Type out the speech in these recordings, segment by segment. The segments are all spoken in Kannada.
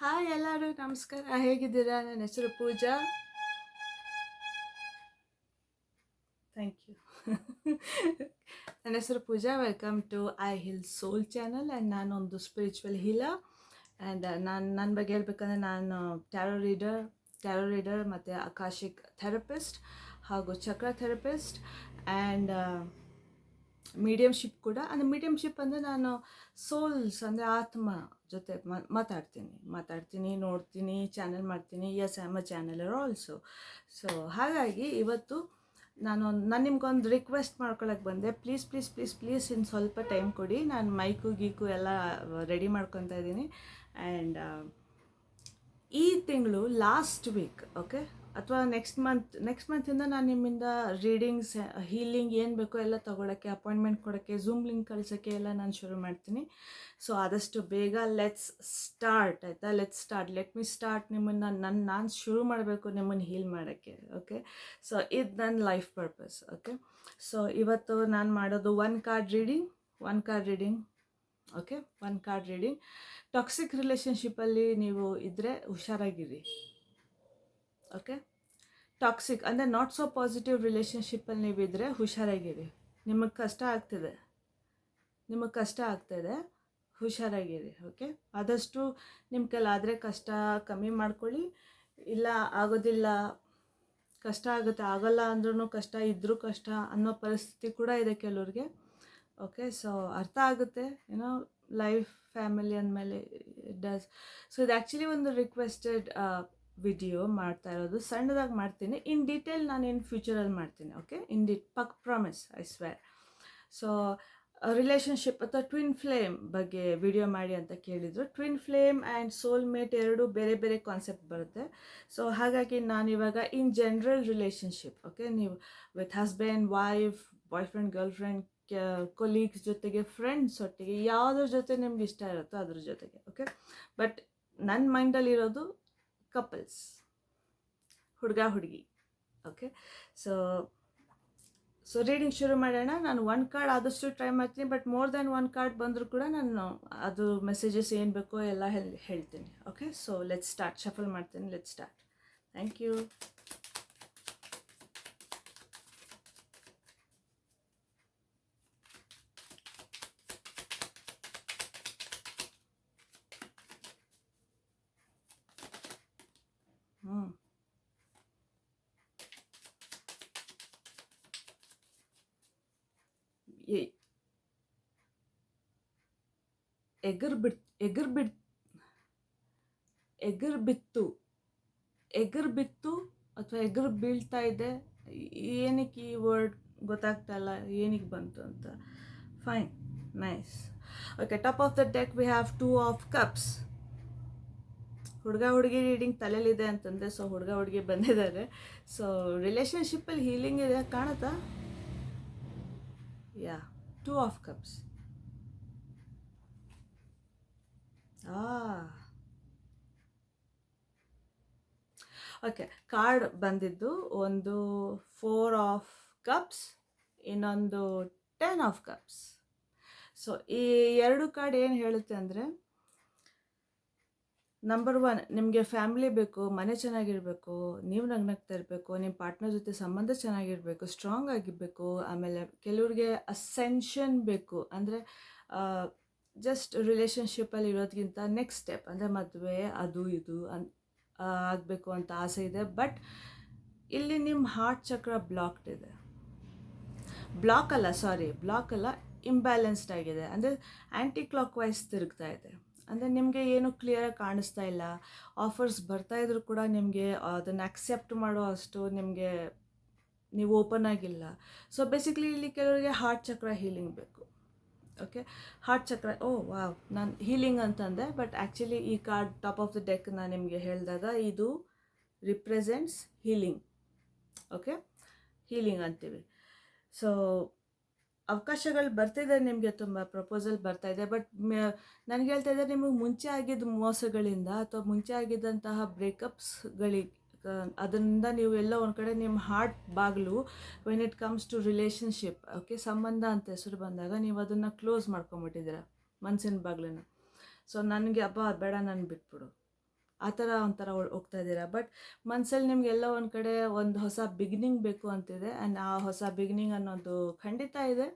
ಹಾಯ್ ಎಲ್ಲರೂ ನಮಸ್ಕಾರ, ಹೇಗಿದ್ದೀರಾ? ನನ್ನ ಹೆಸರು ಪೂಜಾ. Thank you. ನನ್ನ ಹೆಸರು Pooja. Welcome to I heal soul channel. And ನಾನೊಂದು ಸ್ಪಿರಿಚುವಲ್ ಹೀಲರ್. ಆ್ಯಂಡ್ ನನ್ನ ಬಗ್ಗೆ ಹೇಳ್ಬೇಕಂದ್ರೆ ನಾನು ಟ್ಯಾರೋ ರೀಡರ್ ಮತ್ತು ಅಕಾಶಿಕ್ ಥೆರಪಿಸ್ಟ್ ಹಾಗೂ ಚಕ್ರ ಥೆರಪಿಸ್ಟ್ ಆ್ಯಂಡ್ ಮೀಡಿಯಮ್ಶಿಪ್ ಕೂಡ. ಅಂದರೆ ಮೀಡಿಯಮ್ಶಿಪ್ ಅಂದರೆ ನಾನು ಸೋಲ್ಸ್ ಅಂದರೆ ಆತ್ಮ ಜೊತೆ ಮಾತಾಡ್ತೀನಿ, ನೋಡ್ತೀನಿ, ಚಾನಲ್ ಮಾಡ್ತೀನಿ. Yes, I am a channeler also. So ಹಾಗಾಗಿ ಇವತ್ತು ನಾನು ನಿಮ್ಗೊಂದು ರಿಕ್ವೆಸ್ಟ್ ಮಾಡ್ಕೊಳಕ್ಕೆ ಬಂದೆ. ಪ್ಲೀಸ್ ಇನ್ನು ಸ್ವಲ್ಪ ಟೈಮ್ ಕೊಡಿ. ನಾನು ಮೈಕು ಗೀಕು ಎಲ್ಲ ರೆಡಿ ಮಾಡ್ಕೊತಾ ಇದ್ದೀನಿ. ಆ್ಯಂಡ್ ಈ ತಿಂಗಳು ಲಾಸ್ಟ್ ವೀಕ್, ಓಕೆ, ಅಥವಾ ನೆಕ್ಸ್ಟ್ ಮಂತಿಂದ ನಾನು ನಿಮ್ಮಿಂದ ರೀಡಿಂಗ್ಸ್, ಹೀಲಿಂಗ್ ಏನು ಬೇಕೋ ಎಲ್ಲ ತೊಗೊಳಕ್ಕೆ, ಅಪಾಯಿಂಟ್ಮೆಂಟ್ ಕೊಡೋಕ್ಕೆ, ಝೂಮ್ ಲಿಂಕ್ ಕಳ್ಸೋಕ್ಕೆ ಎಲ್ಲ ನಾನು ಶುರು ಮಾಡ್ತೀನಿ. ಸೊ ಆದಷ್ಟು ಬೇಗ ಲೆಟ್ಸ್ ಸ್ಟಾರ್ಟ್, ಆಯಿತಾ? Let me start. ನಿಮ್ಮನ್ನು ನಾನು ಶುರು ಮಾಡಬೇಕು ನಿಮ್ಮನ್ನು ಹೀಲ್ ಮಾಡೋಕ್ಕೆ. ಓಕೆ, ಸೊ ಇದು ನನ್ನ ಲೈಫ್ ಪರ್ಪಸ್. ಓಕೆ, ಸೊ ಇವತ್ತು ನಾನು ಮಾಡೋದು one card reading. Okay, one card reading. Toxic ರಿಲೇಷನ್ಶಿಪ್ಪಲ್ಲಿ ನೀವು ಇದ್ದರೆ ಹುಷಾರಾಗಿರಿ. ಓಕೆ, ಟಾಕ್ಸಿಕ್ ಅಂದರೆ ನಾಟ್ ಸೋ ಪಾಸಿಟಿವ್ ರಿಲೇಷನ್ಶಿಪ್ಪಲ್ಲಿ ನೀವಿದ್ದರೆ ಹುಷಾರಾಗಿರಿ. ನಿಮಗೆ ಕಷ್ಟ ಆಗ್ತಾಯಿದೆ, ಹುಷಾರಾಗಿರಿ. ಓಕೆ, ಆದಷ್ಟು ನಿಮ್ಮ ಕೈಲಾದರೆ ಕಷ್ಟ ಕಮ್ಮಿ ಮಾಡ್ಕೊಳ್ಳಿ. ಇಲ್ಲ ಆಗೋದಿಲ್ಲ, ಕಷ್ಟ ಆಗುತ್ತೆ, ಆಗೋಲ್ಲ ಅಂದ್ರೂ ಕಷ್ಟ, ಇದ್ದರೂ ಕಷ್ಟ ಅನ್ನೋ ಪರಿಸ್ಥಿತಿ ಕೂಡ ಇದೆ ಕೆಲವ್ರಿಗೆ. ಓಕೆ, ಸೊ ಅರ್ಥ ಆಗುತ್ತೆ, ಏನೋ ಲೈಫ್ ಫ್ಯಾಮಿಲಿ ಅಂದಮೇಲೆ ಇಟ್ ಡಸ್. ಸೊ ಇದು ಆ್ಯಕ್ಚುಲಿ ಒಂದು ರಿಕ್ವೆಸ್ಟೆಡ್ ವಿಡಿಯೋ ಮಾಡ್ತಾ ಇರೋದು. ಸಣ್ಣದಾಗಿ ಮಾಡ್ತೀನಿ, ಇನ್ ಡೀಟೇಲ್ ನಾನು ಇನ್ ಫ್ಯೂಚರಲ್ಲಿ ಮಾಡ್ತೀನಿ. Okay, promise, I square. So relationship ಅಥವಾ ಟ್ವಿನ್ ಫ್ಲೇಮ್ ಬಗ್ಗೆ ವಿಡಿಯೋ ಮಾಡಿ ಅಂತ ಕೇಳಿದರು. ಟ್ವಿನ್ ಫ್ಲೇಮ್ ಆ್ಯಂಡ್ ಸೋಲ್ಮೇಟ್ ಎರಡು ಬೇರೆ ಬೇರೆ ಕಾನ್ಸೆಪ್ಟ್ ಬರುತ್ತೆ. ಸೊ ಹಾಗಾಗಿ ನಾನಿವಾಗ ಇನ್ ಜನರಲ್ ರಿಲೇಷನ್ಶಿಪ್, ಓಕೆ, ನೀವು with husband, wife, boyfriend, girlfriend, colleagues ಜೊತೆಗೆ, ಫ್ರೆಂಡ್ಸ್ ಒಟ್ಟಿಗೆ, ಯಾವುದ್ರ ಜೊತೆ ನಿಮ್ಗೆ ಇಷ್ಟ ಇರುತ್ತೋ ಅದ್ರ ಜೊತೆಗೆ. ಓಕೆ, ಬಟ್ ನನ್ನ ಮೈಂಡಲ್ಲಿರೋದು ಕಪಲ್ಸ್, ಹುಡುಗಿ. ಓಕೆ, ಸೊ ರೀಡಿಂಗ್ ಶುರು ಮಾಡೋಣ. ನಾನು ಒನ್ ಕಾರ್ಡ್ ಆದಷ್ಟು ಟ್ರೈ ಮಾಡ್ತೀನಿ, but more than one card ಬಂದರೂ ಕೂಡ ನಾನು ಅದು ಮೆಸೇಜಸ್ ಏನು ಬೇಕೋ ಎಲ್ಲ ಹೇಳ್ತೀನಿ. Okay, so let's start. Shuffle ಮಾಡ್ತೀನಿ, ಲೆಟ್ಸ್ ಸ್ಟಾರ್ಟ್. Thank you. ಎಗರ್ ಬಿತ್ತು ಅಥವಾ ಎಗರು ಬೀಳ್ತಾ ಇದೆ. ಏನಕ್ಕೆ ಈ ವರ್ಡ್ ಗೊತ್ತಾಗ್ತಾಯಿಲ್ಲ, ಏನಕ್ಕೆ ಬಂತು ಅಂತ. Fine, nice. Okay, top of the deck we have 2 of cups. ಹುಡುಗಿ ರೀಡಿಂಗ್ ತಲೆಯಲ್ಲಿದೆ ಅಂತಂದರೆ, ಸೊ ಹುಡುಗಿ ಬಂದಿದ್ದಾರೆ. ಸೊ ರಿಲೇಷನ್ಶಿಪ್ಪಲ್ಲಿ ಹೀಲಿಂಗ್ ಇದೆ ಕಾಣುತ್ತಾ? ಯಾ, 2 ಆಫ್ ಕಪ್ಸ್. ಓಕೆ, ಕಾರ್ಡ್ ಬಂದಿದ್ದು ಒಂದು 4 ಆಫ್ ಕಪ್ಸ್, ಇನ್ನೊಂದು 10 ಆಫ್ ಕಪ್ಸ್. ಸೊ ಈ ಎರಡು ಕಾರ್ಡ್ ಏನು ಹೇಳುತ್ತೆ ಅಂದರೆ, ನಂಬರ್ 1, ನಿಮಗೆ ಫ್ಯಾಮಿಲಿ ಬೇಕು, ಮನೆ ಚೆನ್ನಾಗಿರಬೇಕು, ನೀವು ನಗ್ನಗ್ತಾ ಇರಬೇಕು, ನಿಮ್ಮ ಪಾರ್ಟ್ನರ್ ಜೊತೆ ಸಂಬಂಧ ಚೆನ್ನಾಗಿರಬೇಕು, ಸ್ಟ್ರಾಂಗ್ ಆಗಿರಬೇಕು. ಆಮೇಲೆ ಕೆಲವ್ರಿಗೆ ಅಸೆನ್ಷನ್ ಬೇಕು, ಅಂದರೆ ಜಸ್ಟ್ ರಿಲೇಷನ್ಶಿಪ್ಪಲ್ಲಿ ಇರೋದಕ್ಕಿಂತ ನೆಕ್ಸ್ಟ್ ಸ್ಟೆಪ್ ಅಂದರೆ ಮದುವೆ, ಅದು ಇದು ಆಗಬೇಕು ಅಂತ ಆಸೆ ಇದೆ. ಬಟ್ ಇಲ್ಲಿ ನಿಮ್ಮ ಹಾರ್ಟ್ ಚಕ್ರ ಬ್ಲಾಕ್ ಅಲ್ಲ, ಇಂಬ್ಯಾಲೆನ್ಸ್ಡ್ ಆಗಿದೆ. ಅಂದರೆ ಆ್ಯಂಟಿ ಕ್ಲಾಕ್ ವೈಸ್ ತಿರುಗ್ತಾ ಇದೆ. ಅಂದರೆ ನಿಮಗೆ ಏನು ಕ್ಲಿಯರಾಗಿ ಕಾಣಿಸ್ತಾ ಇಲ್ಲ. ಆಫರ್ಸ್ ಬರ್ತಾಯಿದ್ರು ಕೂಡ ನಿಮಗೆ ಅದನ್ನು ಅಕ್ಸೆಪ್ಟ್ ಮಾಡೋ ಅಷ್ಟು ನಿಮಗೆ ನೀವು ಓಪನ್ ಆಗಿಲ್ಲ. ಸೊ ಬೇಸಿಕ್ಲಿ ಇಲ್ಲಿ ಕೆಲವರಿಗೆ ಹಾರ್ಟ್ ಚಕ್ರ ಹೀಲಿಂಗ್ ಬೇಕು. ಓಕೆ, ಹಾರ್ಟ್ ಚಕ್ರ, ವಾವ್, ನಾನು ಹೀಲಿಂಗ್ ಅಂತಂದೆ, ಬಟ್ ಆ್ಯಕ್ಚುಲಿ ಈ card top of the deck ನಾನು ನಿಮಗೆ ಹೇಳಿದಾಗ ಇದು ರಿಪ್ರೆಸೆಂಟ್ಸ್ ಹೀಲಿಂಗ್. ಓಕೆ, ಹೀಲಿಂಗ್ ಅಂತೀವಿ. ಸೊ ಅವಕಾಶಗಳು ಬರ್ತಿದೆ ನಿಮಗೆ, ತುಂಬ ಪ್ರಪೋಸಲ್ ಬರ್ತಾಯಿದೆ. ಬಟ್ ನನಗೆ ಹೇಳ್ತಾ ಇದ್ದಾರೆ, ನಿಮಗೆ ಮುಂಚೆ ಆಗಿದ್ದ ಮೋಸಗಳಿಂದ ಅಥವಾ ಮುಂಚೆ ಆಗಿದ್ದಂತಹ ಬ್ರೇಕಪ್ಸ್ಗಳಿಗೆ, ಅದರಿಂದ ನೀವು ಎಲ್ಲ ಒಂದು ಕಡೆ ನಿಮ್ಮ ಹಾರ್ಟ್ ಬಾಗಿಲು, when it comes to relationship, okay, ಸಂಬಂಧ ಅಂತ ಹೆಸರು ಬಂದಾಗ ನೀವು ಅದನ್ನು ಕ್ಲೋಸ್ ಮಾಡ್ಕೊಂಬಿಟ್ಟಿದ್ದೀರ, ಮನಸ್ಸಿನ ಬಾಗಿಲನ್ನು. ಸೊ ನನಗೆ ಬೇಡ, ನಾನು ಬಿಟ್ಬಿಡು. ಆ ಥರ ಒಂಥರ ಹೋಗ್ತಾ ಇದ್ದೀರಾ. ಬಟ್ ಮನಸ್ಸಲ್ಲಿ ನಿಮಗೆಲ್ಲ ಒಂದು ಕಡೆ ಒಂದು ಹೊಸ ಬಿಗಿನಿಂಗ್ ಬೇಕು ಅಂತಿದೆ. ಆ್ಯಂಡ್ ಆ ಹೊಸ ಬಿಗಿನಿಂಗ್ ಅನ್ನೋದು ಖಂಡಿತ ಇದೆ.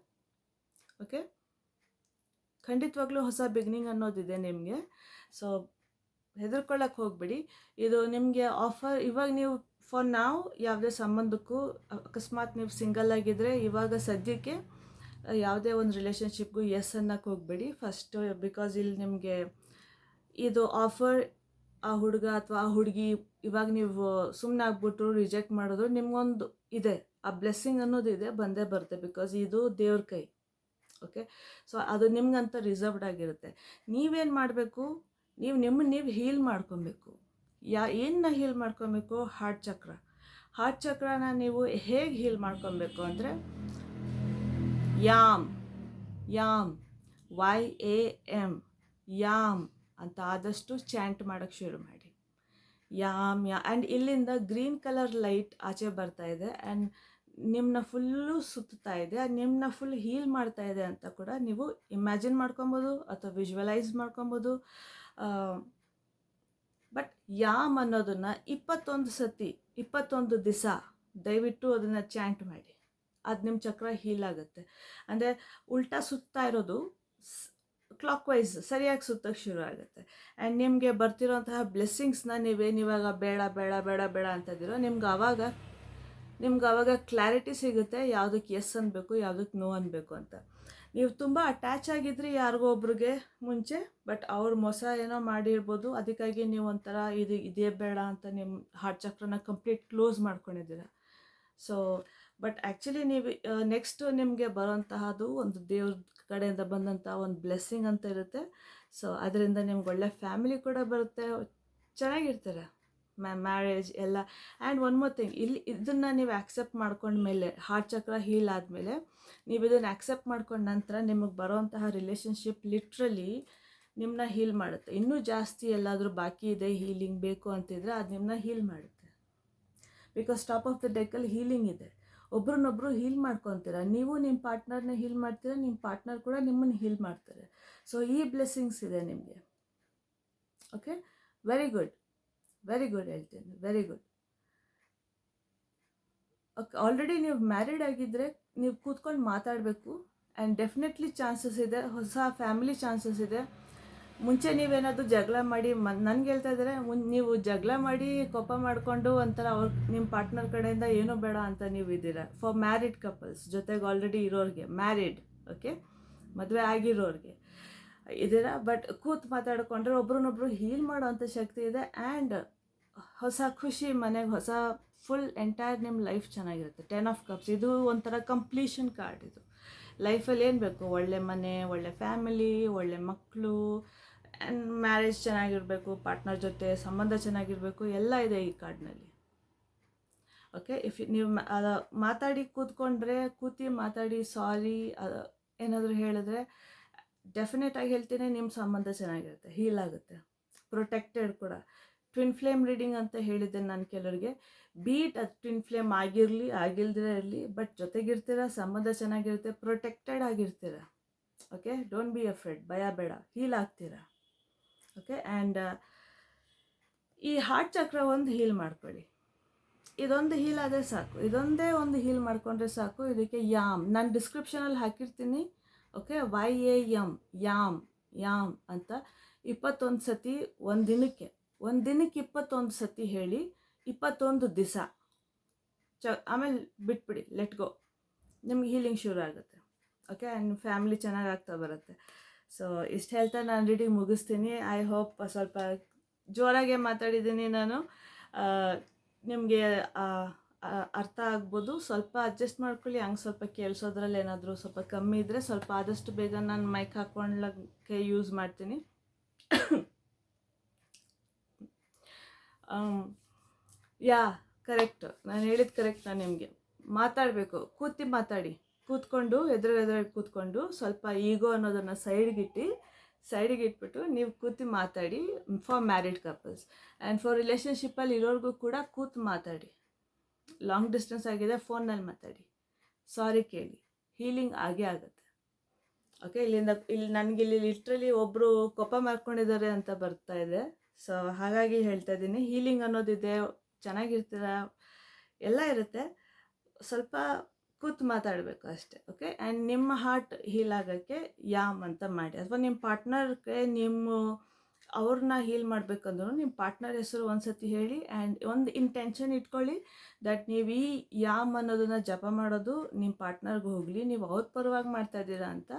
ಓಕೆ, ಖಂಡಿತವಾಗ್ಲೂ ಹೊಸ ಬಿಗಿನಿಂಗ್ ಅನ್ನೋದಿದೆ ನಿಮಗೆ. ಸೊ ಹೆದರ್ಕೊಳ್ಳೋಕೆ ಹೋಗ್ಬಿಡಿ. ಇದು ನಿಮಗೆ ಆಫರ್. ಇವಾಗ ನೀವು ಫಾರ್ ನಾವು ಯಾವುದೇ ಸಂಬಂಧಕ್ಕೂ, ಅಕಸ್ಮಾತ್ ನೀವು ಸಿಂಗಲ್ ಆಗಿದ್ದರೆ ಇವಾಗ ಸದ್ಯಕ್ಕೆ ಯಾವುದೇ ಒಂದು ರಿಲೇಷನ್ಶಿಪ್ಗೂ ಎಸ್ ಅನ್ನೋಕ್ಕೆ ಹೋಗ್ಬೇಡಿ ಫಸ್ಟು. ಬಿಕಾಸ್ ಇಲ್ಲಿ ನಿಮಗೆ ಇದು ಆಫರ್, ಆ ಹುಡುಗ ಅಥವಾ ಆ ಹುಡುಗಿ ಇವಾಗ ನೀವು ಸುಮ್ಮನೆ ಆಗ್ಬಿಟ್ಟು ರಿಜೆಕ್ಟ್ ಮಾಡಿದ್ರು ನಿಮಗೊಂದು ಇದೆ, ಆ ಬ್ಲೆಸ್ಸಿಂಗ್ ಅನ್ನೋದು ಇದೆ, ಬಂದೇ ಬರುತ್ತೆ. ಬಿಕಾಸ್ ಇದು ದೇವ್ರ ಕೈ. ಓಕೆ, ಸೊ ಅದು ನಿಮ್ಗಂತ ರಿಸರ್ವ್ಡ್ ಆಗಿರುತ್ತೆ. ನೀವೇನು ಮಾಡಬೇಕು, ನೀವು ಹೀಲ್ ಮಾಡ್ಕೊಬೇಕು. ಏನನ್ನ ಹೀಲ್ ಮಾಡ್ಕೊಬೇಕು? ಹಾರ್ಟ್ ಚಕ್ರ. ಹಾರ್ಟ್ ಚಕ್ರನ ನೀವು ಹೇಗೆ ಹೀಲ್ ಮಾಡ್ಕೊಬೇಕು ಅಂದರೆ ಯಾಮ್ YAM ಯಾಮ್ ಅಂತ ಆದಷ್ಟು ಚಾಂಟ್ ಮಾಡೋಕ್ಕೆ ಶುರು ಮಾಡಿ. ಯಾಮ್ ಆ್ಯಂಡ್ ಇಲ್ಲಿಂದ ಗ್ರೀನ್ ಕಲರ್ ಲೈಟ್ ಆಚೆ ಬರ್ತಾ ಇದೆ ಆ್ಯಂಡ್ ನಿಮ್ಮನ್ನ ಫುಲ್ಲು ಸುತ್ತಾ ಇದೆ, ನಿಮ್ಮನ್ನ ಫುಲ್ ಹೀಲ್ ಮಾಡ್ತಾ ಇದೆ ಅಂತ ಕೂಡ ನೀವು ಇಮ್ಯಾಜಿನ್ ಮಾಡ್ಕೊಬೋದು ಅಥವಾ ವಿಜುವಲೈಸ್ ಮಾಡ್ಕೊಬೋದು. ಬಟ್ ಯಾಮ್ ಅನ್ನೋದನ್ನು 21 ದಿವಸ ದಯವಿಟ್ಟು ಅದನ್ನು ಚಾಂಟ್ ಮಾಡಿ. ಅದು ನಿಮ್ಮ ಚಕ್ರ ಹೀಲ್ ಆಗುತ್ತೆ. ಅಂದರೆ ಉಲ್ಟಾ ಸುತ್ತಾ ಇರೋದು ಕ್ಲಾಕ್ ವೈಸ್ ಸರಿಯಾಗಿ ಸುತ್ತಕ್ಕೆ ಶುರು ಆಗುತ್ತೆ. ಆ್ಯಂಡ್ ನಿಮಗೆ ಬರ್ತಿರೋಂತಹ ಬ್ಲೆಸ್ಸಿಂಗ್ಸ್ನ ನೀವೇನಿವಾಗ ಬೇಡ ಬೇಡ ಬೇಡ ಬೇಡ ಅಂತಿದ್ದೀರೋ ನಿಮ್ಗೆ ಆವಾಗ ಕ್ಲಾರಿಟಿ ಸಿಗುತ್ತೆ ಯಾವುದಕ್ಕೆ ಎಸ್ ಅನ್ಬೇಕು, ಯಾವುದಕ್ಕೆ ನೋ ಅನ್ಬೇಕು ಅಂತ. ನೀವು ತುಂಬ ಅಟ್ಯಾಚ್ ಆಗಿದ್ರಿ ಯಾರಿಗೋ ಒಬ್ರಿಗೆ ಮುಂಚೆ, ಬಟ್ ಅವ್ರು ಮೋಸ ಏನೋ ಮಾಡಿರ್ಬೋದು. ಅದಕ್ಕಾಗಿ ನೀವು ಒಂಥರ ಇದೇ ಬೇಡ ಅಂತ ನಿಮ್ಮ ಹಾರ್ಟ್ ಚಕ್ರನ ಕಂಪ್ಲೀಟ್ ಕ್ಲೋಸ್ ಮಾಡ್ಕೊಂಡಿದ್ದೀರ. ಸೊ ಬಟ್ ಆ್ಯಕ್ಚುಲಿ ನೀವು ನೆಕ್ಸ್ಟು ನಿಮಗೆ ಬರೋಂತಹದ್ದು ಒಂದು ದೇವ್ರ ಕಡೆಯಿಂದ ಬಂದಂಥ ಒಂದು ಬ್ಲೆಸ್ಸಿಂಗ್ ಅಂತ ಇರುತ್ತೆ. ಸೊ ಅದರಿಂದ ನಿಮ್ಗೆ ಒಳ್ಳೆ ಫ್ಯಾಮಿಲಿ ಕೂಡ ಬರುತ್ತೆ, ಚೆನ್ನಾಗಿರ್ತಾರೆ, ಮ್ಯಾರೇಜ್ ಎಲ್ಲ. ಆ್ಯಂಡ್ ಒನ್ ಮೋರ್ ಥಿಂಗ್, ಇದನ್ನು ನೀವು ಆ್ಯಕ್ಸೆಪ್ಟ್ ಮಾಡ್ಕೊಂಡ್ಮೇಲೆ, ಹಾರ್ಟ್ ಚಕ್ರ ಹೀಲ್ ಆದಮೇಲೆ ನೀವು ಇದನ್ನು ಆ್ಯಕ್ಸೆಪ್ಟ್ ಮಾಡ್ಕೊಂಡ ನಂತರ ನಿಮಗೆ ಬರೋವಂತಹ ರಿಲೇಷನ್ಶಿಪ್ ಲಿಟ್ರಲಿ ನಿಮ್ಮನ್ನ ಹೀಲ್ ಮಾಡುತ್ತೆ. ಇನ್ನೂ ಜಾಸ್ತಿ ಎಲ್ಲಾದರೂ ಬಾಕಿ ಇದೆ, ಹೀಲಿಂಗ್ ಬೇಕು ಅಂತಿದ್ರೆ ಅದು ನಿಮ್ಮನ್ನ ಹೀಲ್ ಮಾಡುತ್ತೆ. ಬಿಕಾಸ್ ಟಾಪ್ ಆಫ್ ದ ಡೆಕ್ಕಲ್ಲಿ ಹೀಲಿಂಗ್ ಇದೆ. ಒಬ್ರನ್ನೊಬ್ರು ಹೀಲ್ ಮಾಡ್ಕೊತೀರ, ನೀವು ನಿಮ್ಮ ಪಾರ್ಟ್ನರ್ನ ಹೀಲ್ ಮಾಡ್ತೀರ, ನಿಮ್ಮ ಪಾರ್ಟ್ನರ್ ಕೂಡ ನಿಮ್ಮನ್ನು ಹೀಲ್ ಮಾಡ್ತಾರೆ. ಸೊ ಈ ಬ್ಲೆಸ್ಸಿಂಗ್ಸ್ ಇದೆ ನಿಮಗೆ. ಓಕೆ, ವೆರಿ ಗುಡ್ ಹೇಳ್ತೀನಿ, ವೆರಿ ಗುಡ್. ಓಕೆ, ಆಲ್ರೆಡಿ ನೀವು ಮ್ಯಾರಿಡ್ ಆಗಿದ್ದರೆ ನೀವು ಕೂತ್ಕೊಂಡು ಮಾತಾಡಬೇಕು. ಆ್ಯಂಡ್ ಡೆಫಿನೆಟ್ಲಿ ಚಾನ್ಸಸ್ ಇದೆ, ಹೊಸ ಫ್ಯಾಮಿಲಿ ಚಾನ್ಸಸ್ ಇದೆ. ಮುಂಚೆ ನೀವೇನಾದರೂ ಜಗಳ ಮಾಡಿ ನನಗೆ ಹೇಳ್ತಾ ಇದ್ದಾರೆ, ನೀವು ಜಗಳ ಮಾಡಿ ಕೋಪ ಮಾಡಿಕೊಂಡು ಒಂಥರ ನಿಮ್ಮ ಪಾರ್ಟ್ನರ್ ಕಡೆಯಿಂದ ಏನೂ ಬೇಡ ಅಂತ ನೀವು ಇದ್ದೀರಾ. ಫಾರ್ ಮ್ಯಾರಿಡ್ ಕಪಲ್ಸ್, ಜೊತೆಗೆ ಆಲ್ರೆಡಿ ಇರೋರಿಗೆ, ಮ್ಯಾರಿಡ್, ಓಕೆ, ಮದುವೆ ಆಗಿರೋರಿಗೆ ಇದ್ದೀರಾ. ಬಟ್ ಕೂತು ಮಾತಾಡಿಕೊಂಡ್ರೆ ಒಬ್ರನ್ನೊಬ್ರು ಹೀಲ್ ಮಾಡೋ ಅಂಥ ಶಕ್ತಿ ಇದೆ. ಆ್ಯಂಡ್ ಹೊಸ ಖುಷಿ ಮನೆಗೆ, ಹೊಸ ಫುಲ್ ಎಂಟೈರ್ ನಿಮ್ಮ ಲೈಫ್ ಚೆನ್ನಾಗಿರುತ್ತೆ. 10 ಆಫ್ ಕಪ್ಸ್ ಇದು ಒಂಥರ ಕಂಪ್ಲೀಷನ್ ಕಾರ್ಡ್. ಇದು ಲೈಫಲ್ಲಿ ಏನು ಬೇಕು? ಒಳ್ಳೆ ಮನೆ, ಒಳ್ಳೆ ಫ್ಯಾಮಿಲಿ, ಒಳ್ಳೆ ಮಕ್ಕಳು, ಆ್ಯಂಡ್ ಮ್ಯಾರೇಜ್ ಚೆನ್ನಾಗಿರಬೇಕು, ಪಾರ್ಟ್ನರ್ ಜೊತೆ ಸಂಬಂಧ ಚೆನ್ನಾಗಿರಬೇಕು, ಎಲ್ಲ ಇದೆ ಈ ಕಾರ್ಡ್ನಲ್ಲಿ. ಓಕೆ, ನೀವು ಮಾತಾಡಿ ಕೂತಿ ಮಾತಾಡಿ ಸಾರಿ ಏನಾದರೂ ಹೇಳಿದ್ರೆ ಡೆಫಿನೆಟಾಗಿ ಹೇಳ್ತೀನಿ ನಿಮ್ಮ ಸಂಬಂಧ ಚೆನ್ನಾಗಿರುತ್ತೆ, ಹೀಲ್ ಆಗುತ್ತೆ, ಪ್ರೊಟೆಕ್ಟೆಡ್ ಕೂಡ. ಟ್ವಿನ್ ಫ್ಲೇಮ್ ರೀಡಿಂಗ್ ಅಂತ ಹೇಳಿದ್ದೆ ನಾನು ಕೆಲವರಿಗೆ. ಬೀಟ್ ಅದು ಟ್ವಿನ್ ಫ್ಲೇಮ್ ಆಗಿಲ್ದಿರ ಇರಲಿ, ಬಟ್ ಜೊತೆಗಿರ್ತೀರ, ಸಂಬಂಧ ಚೆನ್ನಾಗಿರುತ್ತೆ, ಪ್ರೊಟೆಕ್ಟೆಡ್ ಆಗಿರ್ತೀರ. ಓಕೆ, ಡೋಂಟ್ ಬಿ ಅಫ್ರೇಡ್, ಭಯ ಬೇಡ, ಹೀಲ್ ಆಗ್ತೀರ. ಓಕೆ, ಆ್ಯಂಡ್ ಈ ಹಾರ್ಟ್ ಚಕ್ರ ಒಂದು ಹೀಲ್ ಮಾಡ್ಕೊಳ್ಳಿ. ಇದೊಂದು ಹೀಲ್ ಆದರೆ ಸಾಕು, ಇದೊಂದೇ ಒಂದು ಹೀಲ್ ಮಾಡಿಕೊಂಡ್ರೆ ಸಾಕು. ಇದಕ್ಕೆ ಯಾಮ್ ನಾನು ಡಿಸ್ಕ್ರಿಪ್ಷನಲ್ಲಿ ಹಾಕಿರ್ತೀನಿ. ಓಕೆ, YAM ಯಾಮ್ ಅಂತ 21 ಸತಿ ಒಂದು ದಿನಕ್ಕೆ 21 ಸತಿ ಹೇಳಿ, 21 ದಿವಸ ಆಮೇಲೆ ಬಿಟ್ಬಿಡಿ, ಲೆಟ್ ಗೋ. ನಿಮ್ಗೆ ಹೀಲಿಂಗ್ ಶುರು ಆಗುತ್ತೆ. ಓಕೆ, ಆ್ಯಂಡ್ ಫ್ಯಾಮಿಲಿ ಚೆನ್ನಾಗಿ ಆಗ್ತಾ ಬರುತ್ತೆ. ಸೊ ಇಷ್ಟು ಹೇಳ್ತಾ ನಾನು ರೀಡಿಂಗ್ ಮುಗಿಸ್ತೀನಿ. ಐ ಹೋಪ್ ಸ್ವಲ್ಪ ಜೋರಾಗೆ ಮಾತಾಡಿದ್ದೀನಿ ನಾನು, ನಿಮಗೆ ಅರ್ಥ ಆಗ್ಬೋದು. ಸ್ವಲ್ಪ ಅಡ್ಜಸ್ಟ್ ಮಾಡ್ಕೊಳ್ಳಿ, ಹಂಗೆ ಸ್ವಲ್ಪ ಕೇಳಿಸೋದ್ರಲ್ಲಿ ಏನಾದರೂ ಸ್ವಲ್ಪ ಕಮ್ಮಿ ಇದ್ದರೆ ಸ್ವಲ್ಪ ಆದಷ್ಟು ಬೇಗ ನಾನು ಮೈಕ್ ಹಾಕ್ಕೊಳ್ಳೋಕ್ಕೆ ಯೂಸ್ ಮಾಡ್ತೀನಿ. ಕರೆಕ್ಟ್, ನಾನು ಹೇಳಿದ್ದು ಕರೆಕ್ಟ್. ನಾನು ನಿಮಗೆ ಮಾತಾಡಬೇಕು, ಕೂತ್ಕೊಂಡು ಎದುರು ಕೂತ್ಕೊಂಡು ಸ್ವಲ್ಪ ಈಗೋ ಅನ್ನೋದನ್ನು ಸೈಡಿಗಿಟ್ಬಿಟ್ಟು ನೀವು ಕೂತು ಮಾತಾಡಿ. For married couples and for ರಿಲೇಷನ್ಶಿಪ್ಪಲ್ಲಿ ಇರೋರಿಗೂ ಕೂಡ ಕೂತು ಮಾತಾಡಿ. ಲಾಂಗ್ ಡಿಸ್ಟೆನ್ಸ್ ಆಗಿದೆ, ಫೋನ್ನಲ್ಲಿ ಮಾತಾಡಿ, ಸಾರಿ ಕೇಳಿ, ಹೀಲಿಂಗ್ ಆಗೇ ಆಗುತ್ತೆ. ಓಕೆ, ಇಲ್ಲಿ ನನಗೆ ಲಿಟ್ರಲಿ ಒಬ್ಬರು ಕೋಪ ಮಾಡ್ಕೊಂಡಿದ್ದಾರೆ ಅಂತ ಬರ್ತಾ ಇದೆ. ಸೊ ಹಾಗಾಗಿ ಹೇಳ್ತಾ ಇದ್ದೀನಿ, ಹೀಲಿಂಗ್ ಅನ್ನೋದಿದೆ, ಚೆನ್ನಾಗಿರ್ತೀರ, ಎಲ್ಲ ಇರುತ್ತೆ, ಸ್ವಲ್ಪ ಕೂತು ಮಾತಾಡಬೇಕು ಅಷ್ಟೇ. ಓಕೆ, ಆ್ಯಂಡ್ ನಿಮ್ಮ ಹಾರ್ಟ್ ಹೀಲ್ ಆಗೋಕ್ಕೆ ಯಾಮ್ ಅಂತ ಮಾಡಿ, ಅಥವಾ ನಿಮ್ಮ ಪಾರ್ಟ್ನರ್ಗೆ ಅವ್ರನ್ನ ಹೀಲ್ ಮಾಡಬೇಕಂದ್ರೂ ನಿಮ್ಮ ಪಾರ್ಟ್ನರ್ ಹೆಸರು ಒಂದು ಸತಿ ಹೇಳಿ, ಆ್ಯಂಡ್ ಒಂದು ಇಂಟೆನ್ಷನ್ ಇಟ್ಕೊಳ್ಳಿ ದಟ್ ನೀವು ಈ ಯಾಮ್ ಅನ್ನೋದನ್ನು ಜಪ ಮಾಡೋದು ನಿಮ್ಮ ಪಾರ್ಟ್ನರ್ಗೆ ಹೋಗಲಿ, ನೀವು ಅವ್ರ ಪರವಾಗಿ ಮಾಡ್ತಾಯಿದ್ದೀರಾ ಅಂತ.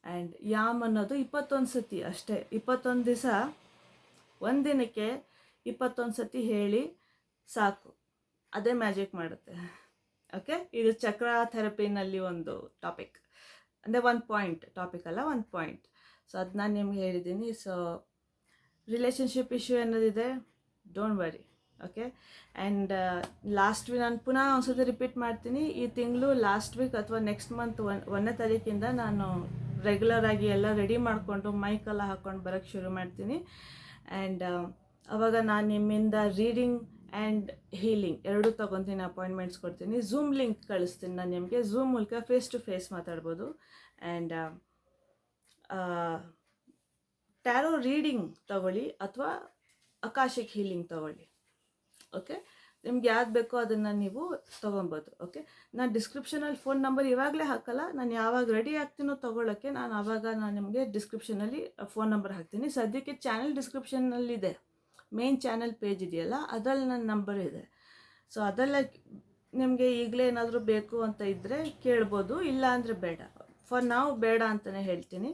ಆ್ಯಂಡ್ ಯಾಮ್ ಅನ್ನೋದು 21 ಸತಿ ಅಷ್ಟೇ, 21 ದಿವಸ, ಒಂದು ದಿನಕ್ಕೆ 21 ಸತಿ ಹೇಳಿ ಸಾಕು, ಅದೇ ಮ್ಯಾಜಿಕ್ ಮಾಡುತ್ತೆ. ಓಕೆ, ಇದು ಚಕ್ರ ಥೆರಪಿನಲ್ಲಿ ಒಂದು ಟಾಪಿಕ್, ಅಂದರೆ ಒಂದು ಪಾಯಿಂಟ್, ಟಾಪಿಕ್ ಅಲ್ಲ, ಒಂದು ಪಾಯಿಂಟ್. ಸೊ ಅದು ನಾನು ನಿಮ್ಗೆ ಹೇಳಿದ್ದೀನಿ. ಸೊ ರಿಲೇಷನ್ಶಿಪ್ ಇಶ್ಯೂ ಅನ್ನೋದಿದೆ, don't worry. Okay, and last week ನಾನು ಪುನಃ ಒಂದ್ಸತಿ ರಿಪೀಟ್ ಮಾಡ್ತೀನಿ, ಈ ತಿಂಗಳು ಲಾಸ್ಟ್ ವೀಕ್ ಅಥವಾ ನೆಕ್ಸ್ಟ್ ಮಂತ್ 1ನೇ ತಾರೀಕಿಂದ ನಾನು ರೆಗ್ಯುಲರಾಗಿ ಎಲ್ಲ ರೆಡಿ ಮಾಡಿಕೊಂಡು ಮೈಕೆಲ್ಲ ಹಾಕ್ಕೊಂಡು ಬರೋಕ್ಕೆ ಶುರು ಮಾಡ್ತೀನಿ. ಆ್ಯಂಡ್ ಅವಾಗ ನಾನು ನಿಮ್ಮಿಂದ ರೀಡಿಂಗ್ ಆ್ಯಂಡ್ ಹೀಲಿಂಗ್ ಎರಡೂ ತೊಗೊತೀನಿ, ಅಪಾಯಿಂಟ್ಮೆಂಟ್ಸ್ ಕೊಡ್ತೀನಿ, ಝೂಮ್ ಲಿಂಕ್ ಕಳಿಸ್ತೀನಿ ನಾನು ನಿಮಗೆ, ಝೂಮ್ ಮೂಲಕ ಫೇಸ್ ಟು ಫೇಸ್ ಮಾತಾಡ್ಬೋದು. ಆ್ಯಂಡ್ ಟ್ಯಾರೋ ರೀಡಿಂಗ್ ತಗೊಳ್ಳಿ ಅಥವಾ ಅಕಾಶಿಕ್ ಹೀಲಿಂಗ್ ತಗೊಳ್ಳಿ. ಓಕೆ, ನಿಮ್ಗೆ ಯಾವ್ದು ಬೇಕೋ ಅದನ್ನು ನೀವು ತೊಗೊಬೋದು. ಓಕೆ, ನಾನು ಡಿಸ್ಕ್ರಿಪ್ಷನಲ್ಲಿ ಫೋನ್ ನಂಬರ್ ಇವಾಗಲೇ ಹಾಕಲ್ಲ, ನಾನು ಯಾವಾಗ ರೆಡಿ ಆಗ್ತೀನೋ ತೊಗೊಳ್ಳೋಕ್ಕೆ ನಾನು ನಿಮಗೆ ಡಿಸ್ಕ್ರಿಪ್ಷನಲ್ಲಿ ಫೋನ್ ನಂಬರ್ ಹಾಕ್ತೀನಿ. ಸದ್ಯಕ್ಕೆ ಚಾನಲ್ ಡಿಸ್ಕ್ರಿಪ್ಷನ್ನಲ್ಲಿದೆ, ಮೇನ್ ಚಾನಲ್ ಪೇಜ್ ಇದೆಯಲ್ಲ, ಅದರಲ್ಲಿ ನನ್ನ ನಂಬರ್ ಇದೆ. ಸೊ ಅದೆಲ್ಲ ನಿಮಗೆ ಈಗಲೇ ಏನಾದರೂ ಬೇಕು ಅಂತ ಇದ್ದರೆ ಕೇಳ್ಬೋದು, ಇಲ್ಲ ಅಂದರೆ ಬೇಡ. ಫಾರ್ ನಾವು ಬೇಡ ಅಂತಲೇ ಹೇಳ್ತೀನಿ,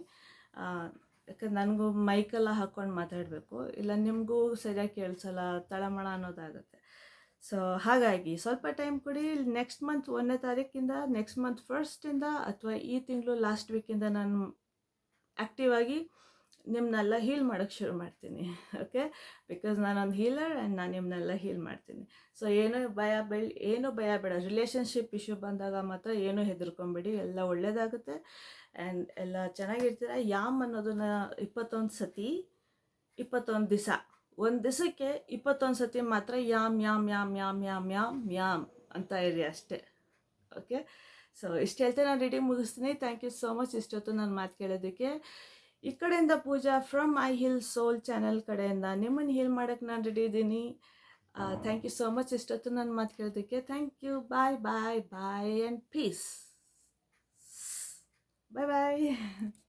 ಯಾಕಂದ್ರೆ ನನಗೂ ಮೈಕೆಲ್ಲ ಹಾಕ್ಕೊಂಡು ಮಾತಾಡಬೇಕು, ಇಲ್ಲ ನಿಮಗೂ ಸರಿಯಾಗಿ ಕೇಳಿಸಲ್ಲ, ತಳಮಳ ಅನ್ನೋದಾಗುತ್ತೆ. ಸೊ ಹಾಗಾಗಿ ಸ್ವಲ್ಪ ಟೈಮ್ ಕೊಡಿ. ನೆಕ್ಸ್ಟ್ ಮಂತ್ 1ನೇ ತಾರೀಕಿಂದ, ನೆಕ್ಸ್ಟ್ ಮಂತ್ 1ಸ್ಟಿಂದ, ಅಥವಾ ಈ ತಿಂಗಳು ಲಾಸ್ಟ್ ವೀಕಿಂದ ನಾನು ಆ್ಯಕ್ಟಿವ್ ಆಗಿ ನಿಮ್ಮನ್ನೆಲ್ಲ ಹೀಲ್ ಮಾಡೋಕ್ಕೆ ಶುರು ಮಾಡ್ತೀನಿ. ಓಕೆ, ಬಿಕಾಸ್ ನಾನೊಂದು ಹೀಲರ್ ಆ್ಯಂಡ್ ನಾನು ನಿಮ್ಮನ್ನೆಲ್ಲ ಹೀಲ್ ಮಾಡ್ತೀನಿ. ಸೊ ಏನೂ ಭಯ ಬೇಡ. ರಿಲೇಷನ್ಶಿಪ್ ಇಶ್ಯೂ ಬಂದಾಗ ಮಾತ್ರ ಏನೂ ಹೆದರ್ಕೊಂಬೇಡಿ, ಎಲ್ಲ ಒಳ್ಳೆಯದಾಗುತ್ತೆ ಆ್ಯಂಡ್ ಎಲ್ಲ ಚೆನ್ನಾಗಿರ್ತೀರ. ಯಾಮ್ ಅನ್ನೋದನ್ನು 21 ಸತಿ 21 ದಿವಸ, ಒಂದು ದಿವಸಕ್ಕೆ 21 ಸತಿ ಮಾತ್ರ yam yam yam yam yam yam yam ಅಂತ ಇರಿ ಅಷ್ಟೇ. ಓಕೆ, ಸೊ ಇಷ್ಟು ಹೇಳ್ತೇನೆ, ನಾನು ರೀಡಿಂಗ್ ಮುಗಿಸ್ತೀನಿ. ಥ್ಯಾಂಕ್ ಯು ಸೋ ಮಚ್ ಇಷ್ಟೊತ್ತು ನನ್ನ ಮಾತು ಕೇಳೋದಕ್ಕೆ. ಈ ಕಡೆಯಿಂದ Pooja from I heal soul channel ಕಡೆಯಿಂದ ನಿಮ್ಮನ್ನು ಹೀಲ್ ಮಾಡೋಕ್ಕೆ ನಾನು ರೆಡಿ ಇದ್ದೀನಿ. ಥ್ಯಾಂಕ್ ಯು ಸೋ ಮಚ್ ಇಷ್ಟೊತ್ತು ನನ್ನ ಮಾತು ಕೇಳೋದಕ್ಕೆ. Thank you, bye bye bye and peace. Bye bye.